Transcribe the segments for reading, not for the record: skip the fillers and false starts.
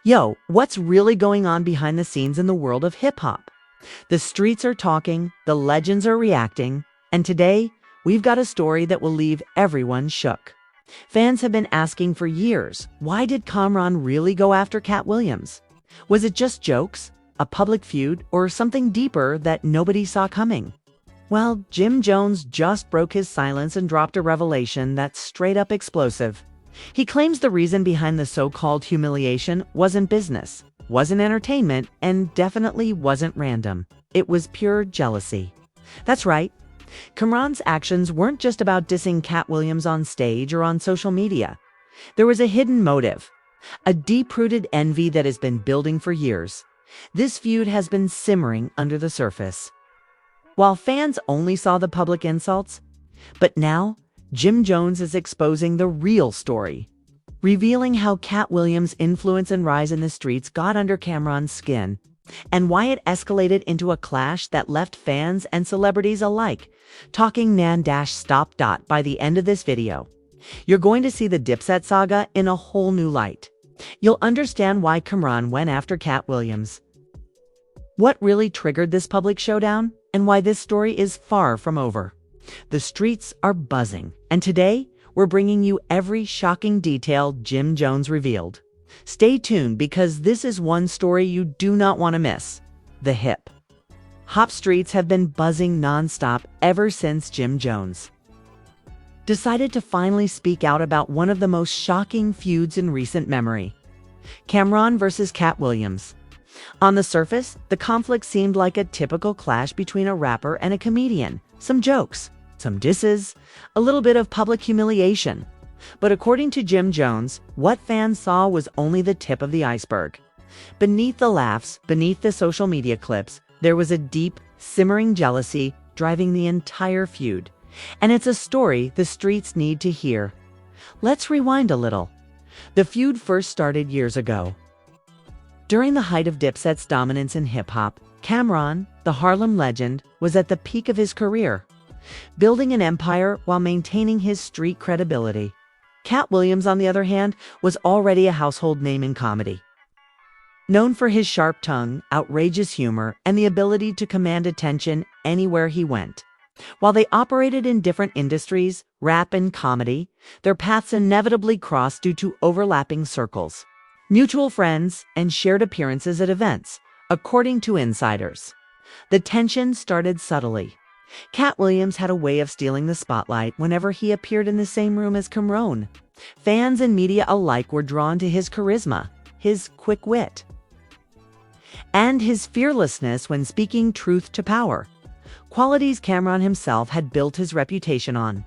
Yo, what's really going on behind the scenes in the world of hip-hop? The streets are talking, the legends are reacting, and today, we've got a story that will leave everyone shook. Fans have been asking for years, why did Kamran really go after Katt Williams? Was it just jokes, a public feud, or something deeper that nobody saw coming? Well, Jim Jones just broke his silence and dropped a revelation that's straight up explosive. He claims the reason behind the so-called humiliation wasn't business, wasn't entertainment, and definitely wasn't random. It was pure jealousy. That's right. Kamran's actions weren't just about dissing Katt Williams on stage or on social media. There was a hidden motive, a deep-rooted envy that has been building for years. This feud has been simmering under the surface. While fans only saw the public insults, but now, Jim Jones is exposing the real story, revealing how Katt Williams' influence and rise in the streets got under Kamran's skin, and why it escalated into a clash that left fans and celebrities alike talking nan-stop. By the end of this video, you're going to see the Dipset saga in a whole new light. You'll understand why Kamran went after Katt Williams, what really triggered this public showdown, and why this story is far from over. The streets are buzzing, and today, we're bringing you every shocking detail Jim Jones revealed. Stay tuned because this is one story you do not want to miss. The hip-hop streets have been buzzing non-stop ever since Jim Jones decided to finally speak out about one of the most shocking feuds in recent memory. Kamran versus Katt Williams. On the surface, the conflict seemed like a typical clash between a rapper and a comedian. Some jokes, some disses, a little bit of public humiliation. But according to Jim Jones, what fans saw was only the tip of the iceberg. Beneath the laughs, beneath the social media clips, there was a deep, simmering jealousy driving the entire feud. And it's a story the streets need to hear. Let's rewind a little. The feud first started years ago. During the height of Dipset's dominance in hip-hop, Kamran, the Harlem legend, was at the peak of his career, building an empire while maintaining his street credibility. Katt Williams, on the other hand, was already a household name in comedy. Known for his sharp tongue, outrageous humor, and the ability to command attention anywhere he went. While they operated in different industries, rap and comedy, their paths inevitably crossed due to overlapping circles, mutual friends, and shared appearances at events. According to insiders, the tension started subtly. Katt Williams had a way of stealing the spotlight whenever he appeared in the same room as Kamran. Fans and media alike were drawn to his charisma, his quick wit, and his fearlessness when speaking truth to power, qualities Kamran himself had built his reputation on.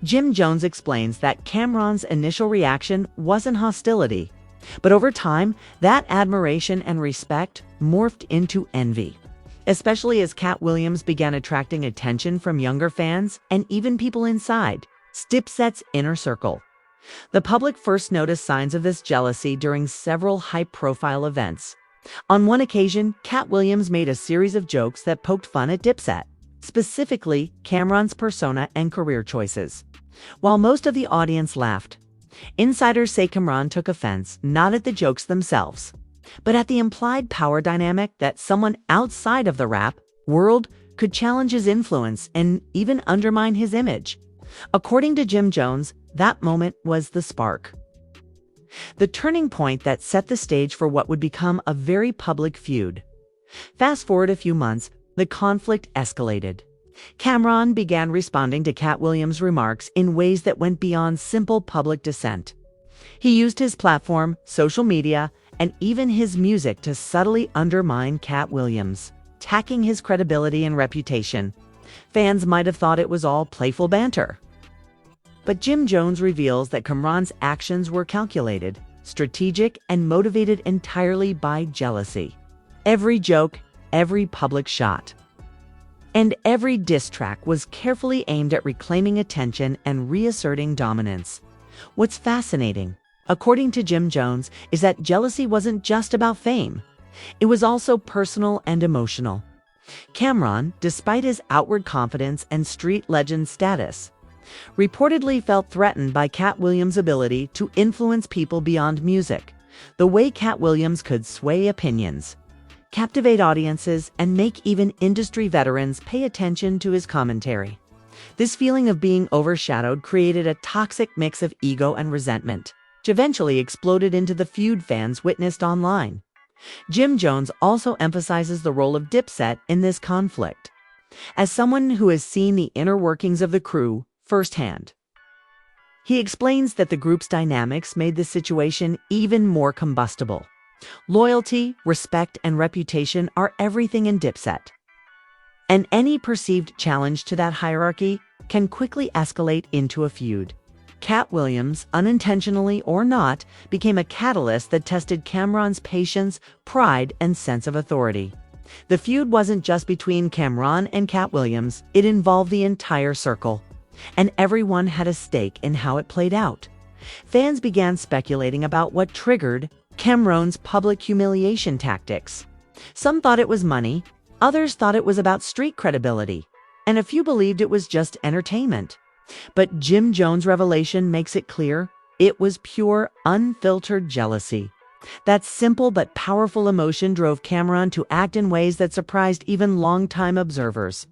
Jim Jones explains that Kamran's initial reaction wasn't hostility, but over time, that admiration and respect morphed into envy, especially as Katt Williams began attracting attention from younger fans and even people inside Dipset's inner circle. The public first noticed signs of this jealousy during several high-profile events. On one occasion, Katt Williams made a series of jokes that poked fun at Dipset, specifically Kamran's persona and career choices. While most of the audience laughed, insiders say Kamran took offense not at the jokes themselves, but at the implied power dynamic that someone outside of the rap world could challenge his influence and even undermine his image. According to Jim Jones, that moment was the spark, the turning point that set the stage for what would become a very public feud. Fast forward a few months, the conflict escalated. Kamran began responding to Katt Williams' remarks in ways that went beyond simple public dissent. He used his platform, social media, and even his music to subtly undermine Katt Williams, attacking his credibility and reputation. Fans might have thought it was all playful banter. But Jim Jones reveals that Kamran's actions were calculated, strategic, and motivated entirely by jealousy. Every joke, every public shot, and every diss track was carefully aimed at reclaiming attention and reasserting dominance. What's fascinating, according to Jim Jones, is that jealousy wasn't just about fame. It was also personal and emotional. Kamran, despite his outward confidence and street legend status, reportedly felt threatened by Katt Williams' ability to influence people beyond music, The way Katt Williams could sway opinions, captivate audiences, and make even industry veterans pay attention to his commentary. This feeling of being overshadowed created a toxic mix of ego and resentment, which eventually exploded into the feud fans witnessed online. Jim Jones also emphasizes the role of Dipset in this conflict, as someone who has seen the inner workings of the crew firsthand. He explains that the group's dynamics made the situation even more combustible. Loyalty, respect, and reputation are everything in Dipset, and any perceived challenge to that hierarchy can quickly escalate into a feud. Katt Williams, unintentionally or not, became a catalyst that tested Cameron's patience, pride, and sense of authority. The feud wasn't just between Cameron and Katt Williams, it involved the entire circle, and everyone had a stake in how it played out. Fans began speculating about what triggered Cameron's public humiliation tactics. Some thought it was money, others thought it was about street credibility, and a few believed it was just entertainment. But Jim Jones' revelation makes it clear it was pure, unfiltered jealousy. That simple but powerful emotion drove Cameron to act in ways that surprised even longtime observers.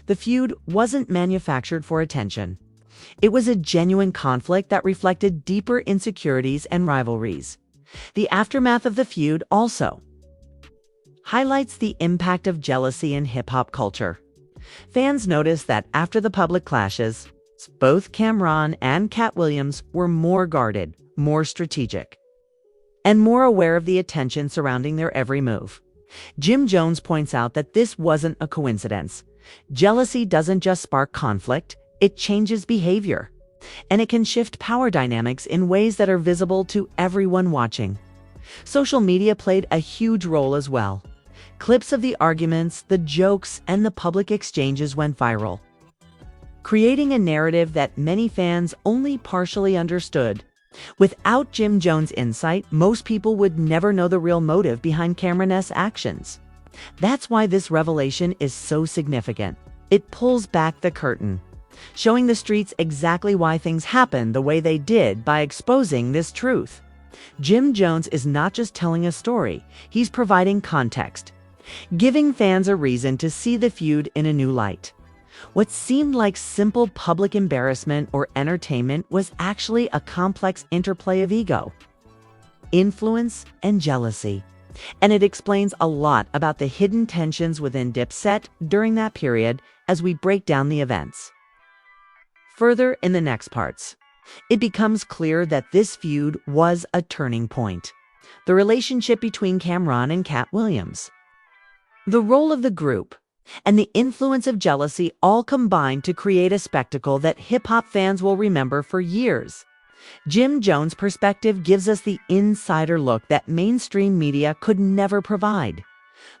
The feud wasn't manufactured for attention. It was a genuine conflict that reflected deeper insecurities and rivalries. The aftermath of the feud also highlights the impact of jealousy in hip-hop culture. Fans noticed that after the public clashes, both Cameron and Katt Williams were more guarded, more strategic, and more aware of the attention surrounding their every move. Jim Jones points out that this wasn't a coincidence. Jealousy doesn't just spark conflict, it changes behavior, and it can shift power dynamics in ways that are visible to everyone watching. Social media played a huge role as well. Clips of the arguments, the jokes, and the public exchanges went viral, creating a narrative that many fans only partially understood. Without Jim Jones' insight, most people would never know the real motive behind Cameron's actions. That's why this revelation is so significant. It pulls back the curtain, showing the streets exactly why things happened the way they did by exposing this truth. Jim Jones is not just telling a story, he's providing context, giving fans a reason to see the feud in a new light. What seemed like simple public embarrassment or entertainment was actually a complex interplay of ego, influence, and jealousy. And it explains a lot about the hidden tensions within Dipset during that period as we break down the events. Further in the next parts, it becomes clear that this feud was a turning point. The relationship between Cameron and Katt Williams, the role of the group, and the influence of jealousy all combined to create a spectacle that hip-hop fans will remember for years. Jim Jones' perspective gives us the insider look that mainstream media could never provide.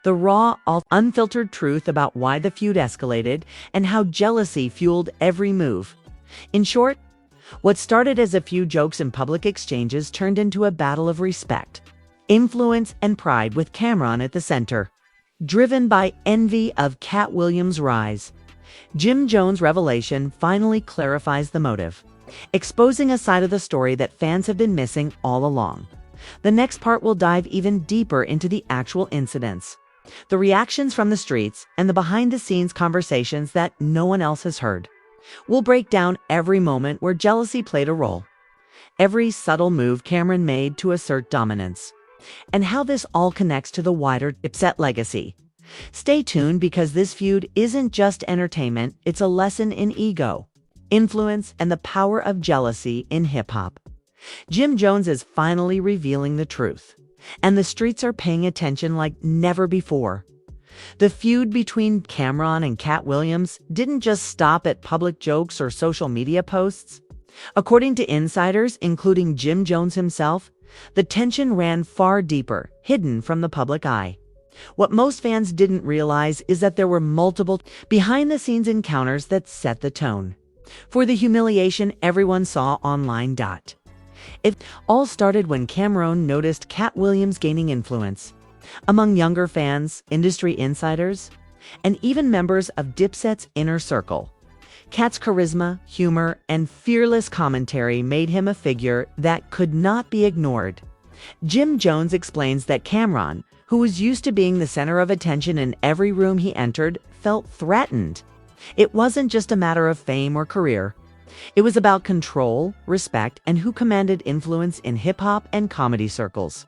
The raw, unfiltered truth about why the feud escalated and how jealousy fueled every move. In short, what started as a few jokes and public exchanges turned into a battle of respect, influence, and pride with Cameron at the center. Driven by envy of Katt Williams' rise, Jim Jones' revelation finally clarifies the motive, exposing a side of the story that fans have been missing all along. The next part will dive even deeper into the actual incidents, the reactions from the streets, and the behind-the-scenes conversations that no one else has heard. We'll break down every moment where jealousy played a role, every subtle move Cameron made to assert dominance, and how this all connects to the wider Dipset legacy. Stay tuned because this feud isn't just entertainment, it's a lesson in ego, influence, and the power of jealousy in hip-hop. Jim Jones is finally revealing the truth, and the streets are paying attention like never before. The feud between Cameron and Katt Williams didn't just stop at public jokes or social media posts. According to insiders, including Jim Jones himself, the tension ran far deeper, hidden from the public eye. What most fans didn't realize is that there were multiple behind-the-scenes encounters that set the tone for the humiliation everyone saw online. It all started when Cameron noticed Katt Williams gaining influence among younger fans, industry insiders, and even members of Dipset's inner circle. Katt's charisma, humor, and fearless commentary made him a figure that could not be ignored. Jim Jones explains that Cameron, who was used to being the center of attention in every room he entered, felt threatened. It wasn't just a matter of fame or career. It was about control, respect, and who commanded influence in hip-hop and comedy circles.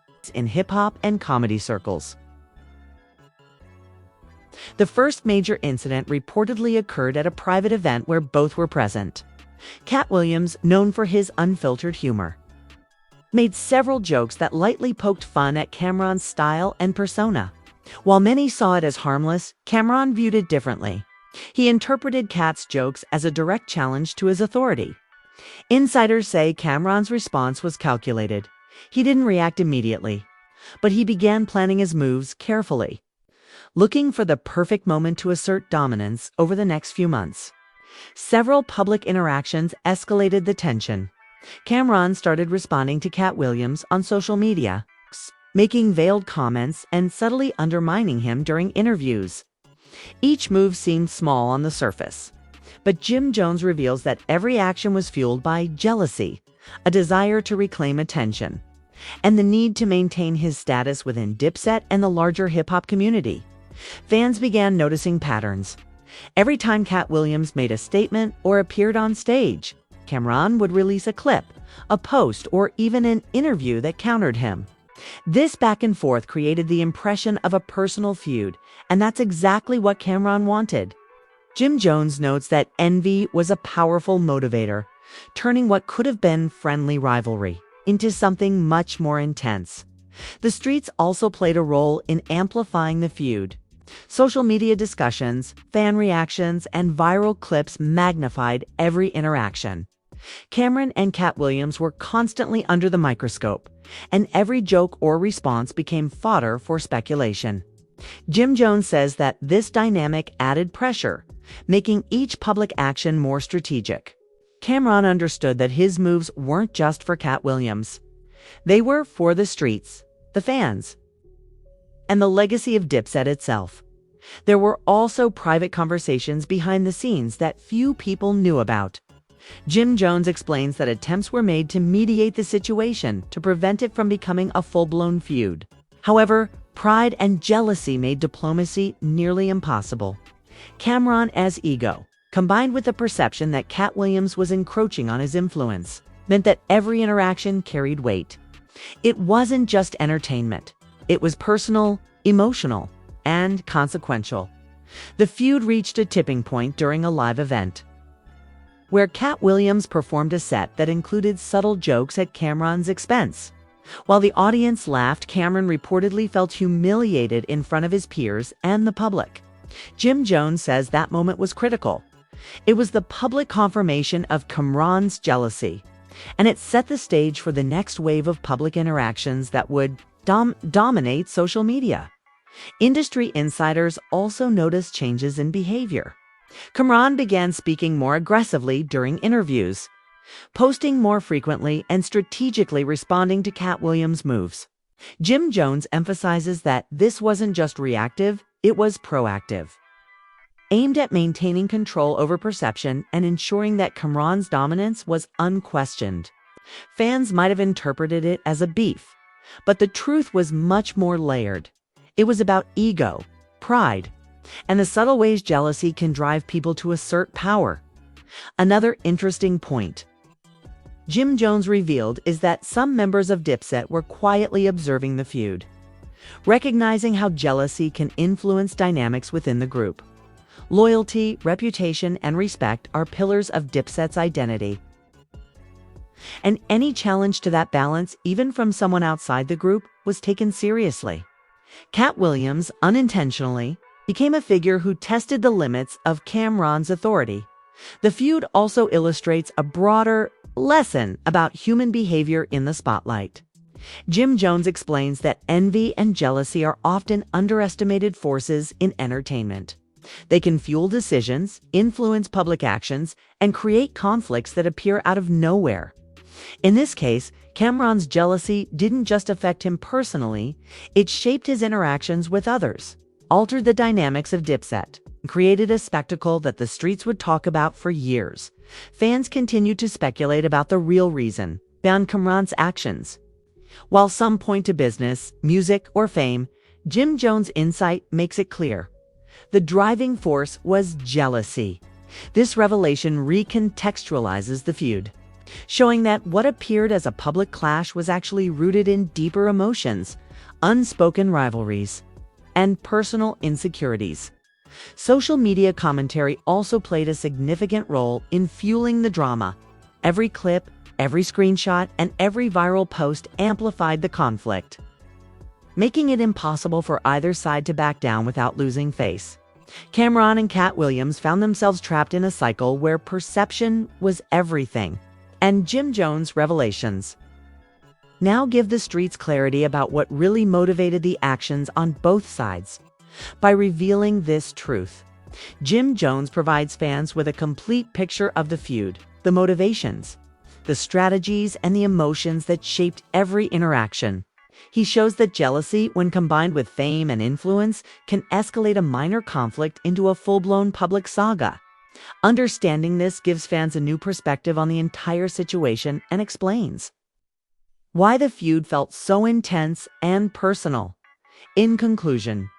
The first major incident reportedly occurred at a private event where both were present. Katt Williams, known for his unfiltered humor, made several jokes that lightly poked fun at Cameron's style and persona. While many saw it as harmless, Cameron viewed it differently. He interpreted Katt's jokes as a direct challenge to his authority. Insiders say Cameron's response was calculated. He didn't react immediately, but he began planning his moves carefully, looking for the perfect moment to assert dominance over the next few months. Several public interactions escalated the tension. Cameron started responding to Katt Williams on social media, making veiled comments and subtly undermining him during interviews. Each move seemed small on the surface, but Jim Jones reveals that every action was fueled by jealousy, a desire to reclaim attention, and the need to maintain his status within Dipset and the larger hip-hop community. Fans began noticing patterns. Every time Katt Williams made a statement or appeared on stage, Cameron would release a clip, a post, or even an interview that countered him. This back and forth created the impression of a personal feud, and that's exactly what Cameron wanted. Jim Jones notes that envy was a powerful motivator, turning what could have been friendly rivalry into something much more intense. The streets also played a role in amplifying the feud. Social media discussions, fan reactions, and viral clips magnified every interaction. Cameron and Katt Williams were constantly under the microscope, and every joke or response became fodder for speculation. Jim Jones says that this dynamic added pressure, making each public action more strategic. Cameron understood that his moves weren't just for Katt Williams. They were for the streets, the fans, and the legacy of Dipset itself. There were also private conversations behind the scenes that few people knew about. Jim Jones explains that attempts were made to mediate the situation to prevent it from becoming a full-blown feud. However, pride and jealousy made diplomacy nearly impossible. Cameron's ego, combined with the perception that Katt Williams was encroaching on his influence, meant that every interaction carried weight. It wasn't just entertainment. It was personal, emotional, and consequential. The feud reached a tipping point during a live event, where Katt Williams performed a set that included subtle jokes at Cameron's expense. While the audience laughed, Cameron reportedly felt humiliated in front of his peers and the public. Jim Jones says that moment was critical. It was the public confirmation of Cameron's jealousy, and it set the stage for the next wave of public interactions that would dominate social media. Industry insiders also noticed changes in behavior. Cameron began speaking more aggressively during interviews, posting more frequently and strategically responding to Katt Williams' moves. Jim Jones emphasizes that this wasn't just reactive, it was proactive, aimed at maintaining control over perception and ensuring that Cameron's dominance was unquestioned. Fans might have interpreted it as a beef, but the truth was much more layered. It was about ego, pride, and the subtle ways jealousy can drive people to assert power. Another interesting point Jim Jones revealed is that some members of Dipset were quietly observing the feud, recognizing how jealousy can influence dynamics within the group. Loyalty, reputation, and respect are pillars of Dipset's identity, and any challenge to that balance, even from someone outside the group, was taken seriously. Katt Williams, unintentionally, became a figure who tested the limits of Cameron's authority. The feud also illustrates a broader lesson about human behavior in the spotlight. Jim Jones explains that envy and jealousy are often underestimated forces in entertainment. They can fuel decisions, influence public actions, and create conflicts that appear out of nowhere. In this case, Cameron's jealousy didn't just affect him personally, it shaped his interactions with others, altered the dynamics of Dipset, and created a spectacle that the streets would talk about for years. Fans continued to speculate about the real reason behind Cameron's actions. While some point to business, music, or fame, Jim Jones' insight makes it clear. The driving force was jealousy. This revelation recontextualizes the feud, showing that what appeared as a public clash was actually rooted in deeper emotions, unspoken rivalries, and personal insecurities. Social media commentary also played a significant role in fueling the drama. Every clip, every screenshot, and every viral post amplified the conflict, making it impossible for either side to back down without losing face. Cameron and Katt Williams found themselves trapped in a cycle where perception was everything, and Jim Jones' revelations now give the streets clarity about what really motivated the actions on both sides. By revealing this truth, Jim Jones provides fans with a complete picture of the feud, the motivations, the strategies, and the emotions that shaped every interaction. He shows that jealousy, when combined with fame and influence, can escalate a minor conflict into a full-blown public saga. Understanding this gives fans a new perspective on the entire situation and explains why the feud felt so intense and personal. In conclusion,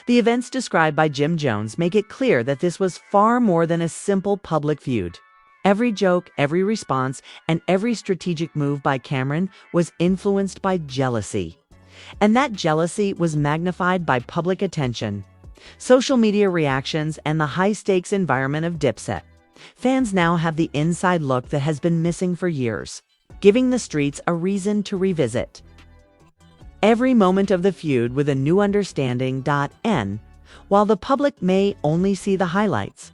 the events described by Jim Jones make it clear that this was far more than a simple public feud. Every joke, every response, and every strategic move by Cameron was influenced by jealousy. And that jealousy was magnified by public attention, social media reactions, and the high-stakes environment of Dipset. Fans now have the inside look that has been missing for years, giving the streets a reason to revisit every moment of the feud with a new understanding. While the public may only see the highlights,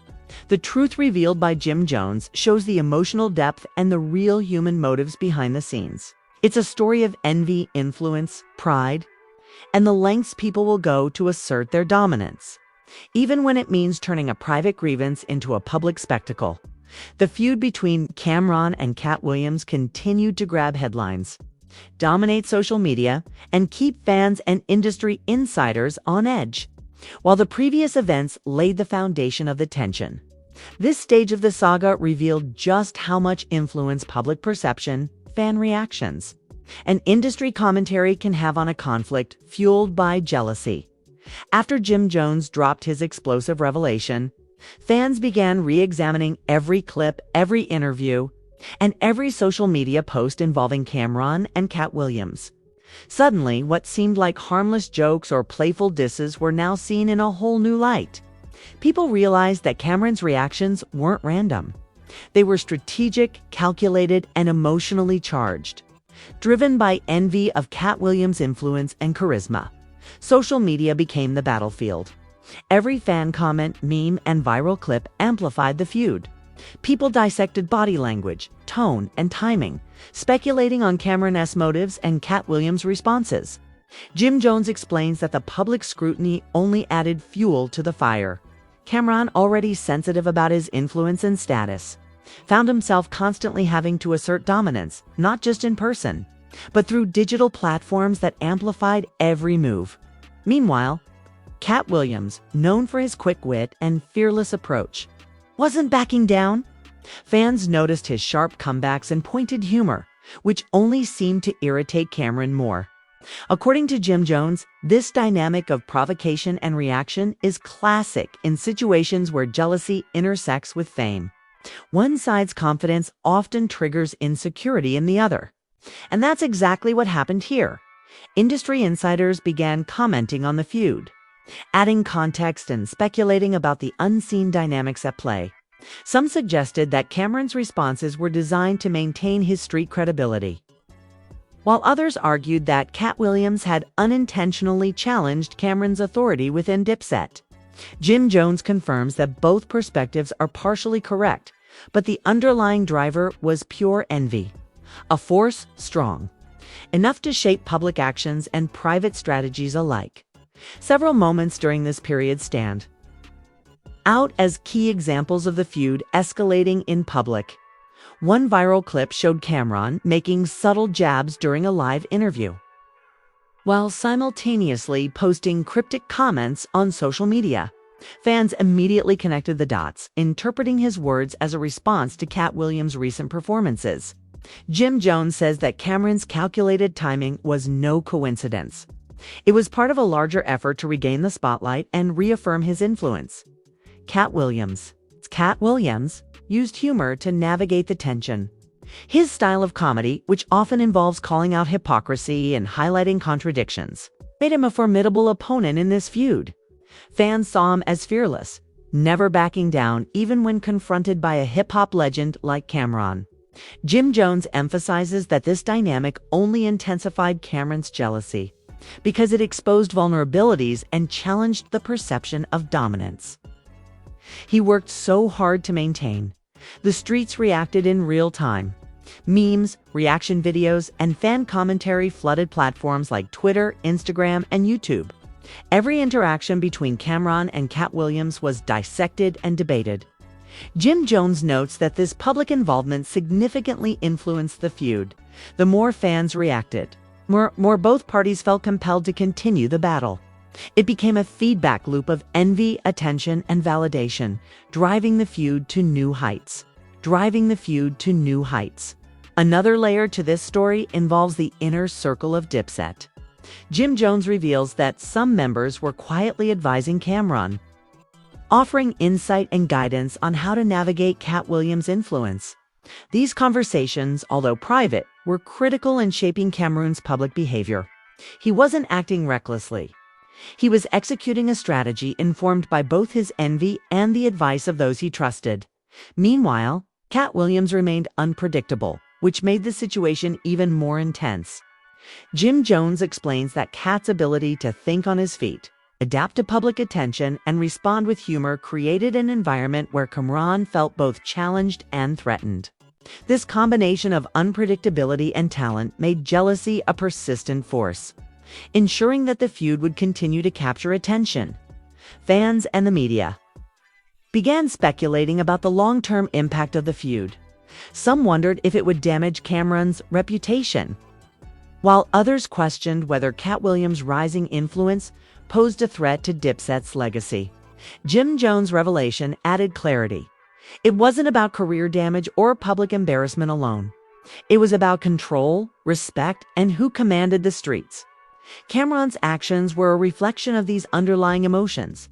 the truth revealed by Jim Jones shows the emotional depth and the real human motives behind the scenes. It's a story of envy, influence, pride, and the lengths people will go to assert their dominance, even when it means turning a private grievance into a public spectacle. The feud between Cameron and Katt Williams continued to grab headlines, dominate social media, and keep fans and industry insiders on edge. While the previous events laid the foundation of the tension, this stage of the saga revealed just how much influence public perception, fan reactions, and industry commentary can have on a conflict fueled by jealousy. After Jim Jones dropped his explosive revelation, fans began re-examining every clip, every interview, and every social media post involving Cameron and Katt Williams. Suddenly, what seemed like harmless jokes or playful disses were now seen in a whole new light. People realized that Cameron's reactions weren't random. They were strategic, calculated, and emotionally charged, driven by envy of Katt Williams' influence and charisma. Social media became the battlefield. Every fan comment, meme, and viral clip amplified the feud. People dissected body language, tone, and timing, speculating on Cameron's motives and Katt Williams' responses. Jim Jones explains that the public scrutiny only added fuel to the fire. Cameron, already sensitive about his influence and status, found himself constantly having to assert dominance, not just in person, but through digital platforms that amplified every move. Meanwhile, Katt Williams, known for his quick wit and fearless approach, wasn't backing down. Fans noticed his sharp comebacks and pointed humor, which only seemed to irritate Cameron more. According to Jim Jones, this dynamic of provocation and reaction is classic in situations where jealousy intersects with fame. One side's confidence often triggers insecurity in the other. And that's exactly what happened here. Industry insiders began commenting on the feud, adding context and speculating about the unseen dynamics at play. Some suggested that Cameron's responses were designed to maintain his street credibility, while others argued that Katt Williams had unintentionally challenged Cameron's authority within Dipset. Jim Jones confirms that both perspectives are partially correct, but the underlying driver was pure envy, a force strong enough to shape public actions and private strategies alike. Several moments during this period stand out as key examples of the feud escalating in public. One viral clip showed Cameron making subtle jabs during a live interview, while simultaneously posting cryptic comments on social media. Fans immediately connected the dots, interpreting his words as a response to Katt Williams' recent performances. Jim Jones says that Cameron's calculated timing was no coincidence. It was part of a larger effort to regain the spotlight and reaffirm his influence. Katt Williams used humor to navigate the tension. His style of comedy, which often involves calling out hypocrisy and highlighting contradictions, made him a formidable opponent in this feud. Fans saw him as fearless, never backing down even when confronted by a hip-hop legend like Cameron. Jim Jones emphasizes that this dynamic only intensified Cameron's jealousy because it exposed vulnerabilities and challenged the perception of dominance. He worked so hard to maintain. The streets reacted in real time. Memes, reaction videos, and fan commentary flooded platforms like Twitter, Instagram, and YouTube. Every interaction between Cameron and Katt Williams was dissected and debated. Jim Jones notes that this public involvement significantly influenced the feud. The more fans reacted, more both parties felt compelled to continue the battle. It became a feedback loop of envy, attention, and validation, driving the feud to new heights. Another layer to this story involves the inner circle of Dipset. Jim Jones reveals that some members were quietly advising Cameron, offering insight and guidance on how to navigate Katt Williams' influence. These conversations, although private, were critical in shaping Cameron's public behavior. He wasn't acting recklessly. He was executing a strategy informed by both his envy and the advice of those he trusted. Meanwhile, Katt Williams remained unpredictable, which made the situation even more intense. Jim Jones explains that Katt's ability to think on his feet, adapt to public attention, and respond with humor created an environment where Cameron felt both challenged and threatened. This combination of unpredictability and talent made jealousy a persistent force, ensuring that the feud would continue to capture attention. Fans and the media began speculating about the long-term impact of the feud. Some wondered if it would damage Cameron's reputation, while others questioned whether Katt Williams' rising influence posed a threat to Dipset's legacy. Jim Jones' revelation added clarity. It wasn't about career damage or public embarrassment alone. It was about control, respect, and who commanded the streets. Cameron's actions were a reflection of these underlying emotions,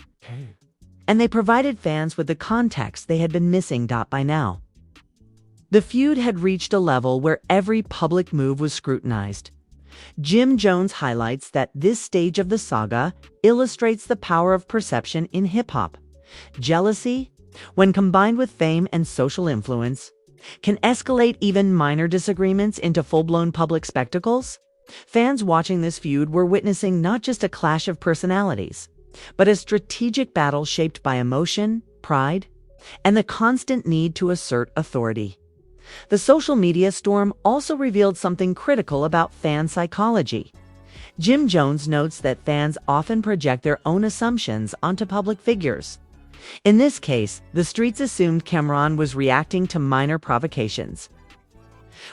and they provided fans with the context they had been missing by now. The feud had reached a level where every public move was scrutinized. Jim Jones highlights that this stage of the saga illustrates the power of perception in hip-hop. Jealousy, when combined with fame and social influence, can escalate even minor disagreements into full-blown public spectacles. Fans watching this feud were witnessing not just a clash of personalities, but a strategic battle shaped by emotion, pride, and the constant need to assert authority. The social media storm also revealed something critical about fan psychology. Jim Jones notes that fans often project their own assumptions onto public figures. In this case, the streets assumed Cameron was reacting to minor provocations,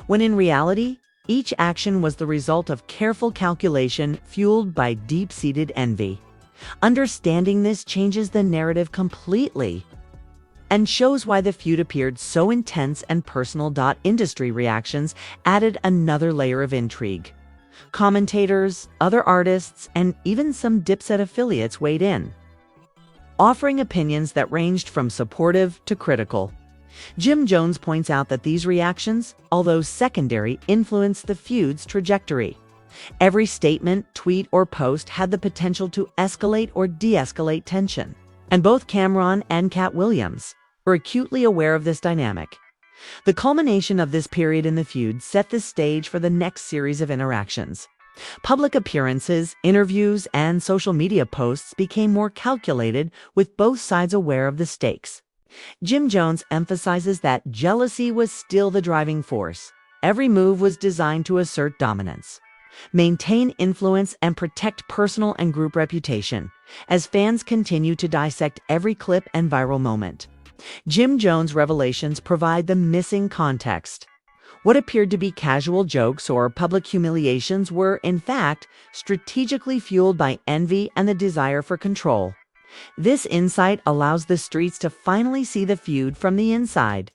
when in reality, each action was the result of careful calculation fueled by deep-seated envy. Understanding this changes the narrative completely and shows why the feud appeared so intense and personal. Industry reactions added another layer of intrigue. Commentators, other artists, and even some Dipset affiliates weighed in, offering opinions that ranged from supportive to critical. Jim Jones points out that these reactions, although secondary, influenced the feud's trajectory. Every statement, tweet, or post had the potential to escalate or de-escalate tension, and both Cameron and Katt Williams were acutely aware of this dynamic. The culmination of this period in the feud set the stage for the next series of interactions. Public appearances, interviews, and social media posts became more calculated, with both sides aware of the stakes. Jim Jones emphasizes that jealousy was still the driving force. Every move was designed to assert dominance, maintain influence, and protect personal and group reputation, as fans continue to dissect every clip and viral moment. Jim Jones' revelations provide the missing context. What appeared to be casual jokes or public humiliations were, in fact, strategically fueled by envy and the desire for control. This insight allows the streets to finally see the feud from the inside.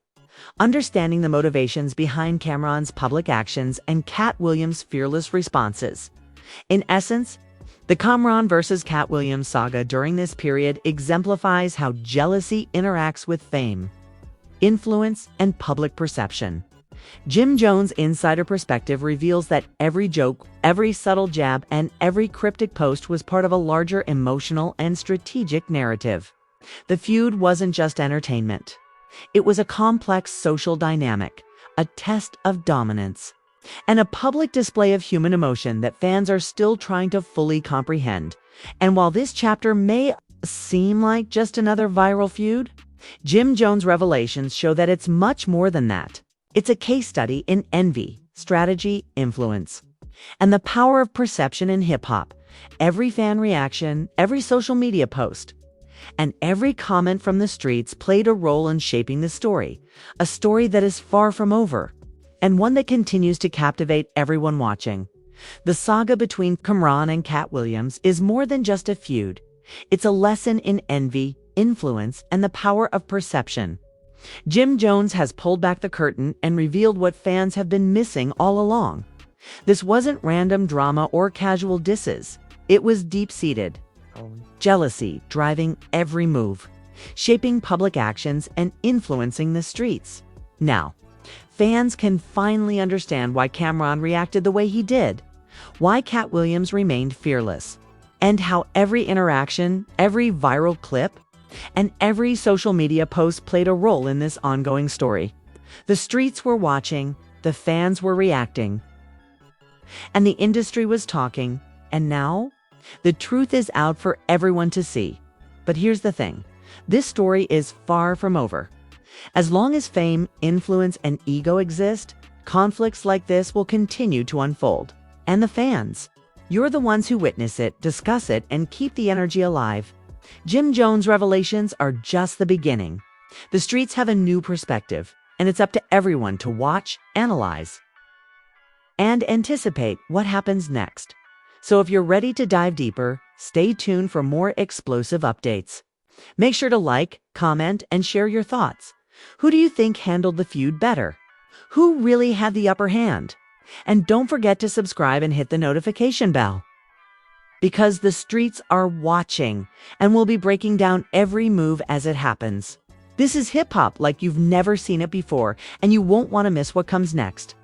understanding the motivations behind Cameron's public actions and Katt Williams' fearless responses. In essence, the Cameron versus Katt Williams saga during this period exemplifies how jealousy interacts with fame, influence, and public perception. Jim Jones' insider perspective reveals that every joke, every subtle jab, and every cryptic post was part of a larger emotional and strategic narrative. The feud wasn't just entertainment. It was a complex social dynamic, a test of dominance, and a public display of human emotion that fans are still trying to fully comprehend. And while this chapter may seem like just another viral feud, Jim Jones' revelations show that it's much more than that. It's a case study in envy, strategy, influence, and the power of perception in hip-hop. Every fan reaction, every social media post, and every comment from the streets played a role in shaping the story, a story that is far from over, and one that continues to captivate everyone watching. The saga between Cameron and Katt Williams is more than just a feud. It's a lesson in envy, influence, and the power of perception. Jim Jones has pulled back the curtain and revealed what fans have been missing all along. This wasn't random drama or casual disses. It was deep-seated jealousy driving every move, shaping public actions and influencing the streets. Now, fans can finally understand why Cameron reacted the way he did, why Katt Williams remained fearless, and how every interaction, every viral clip, and every social media post played a role in this ongoing story. The streets were watching, the fans were reacting, and the industry was talking, and now the truth is out for everyone to see. But here's the thing. This story is far from over. As long as fame, influence, and ego exist, conflicts like this will continue to unfold. And the fans, you're the ones who witness it, discuss it, and keep the energy alive. Jim Jones' revelations are just the beginning. The streets have a new perspective, and it's up to everyone to watch, analyze, and anticipate what happens next. So if you're ready to dive deeper, stay tuned for more explosive updates. Make sure to like, comment, and share your thoughts. Who do you think handled the feud better? Who really had the upper hand? And don't forget to subscribe and hit the notification bell, because the streets are watching, and we'll be breaking down every move as it happens. This is hip-hop like you've never seen it before, and you won't want to miss what comes next.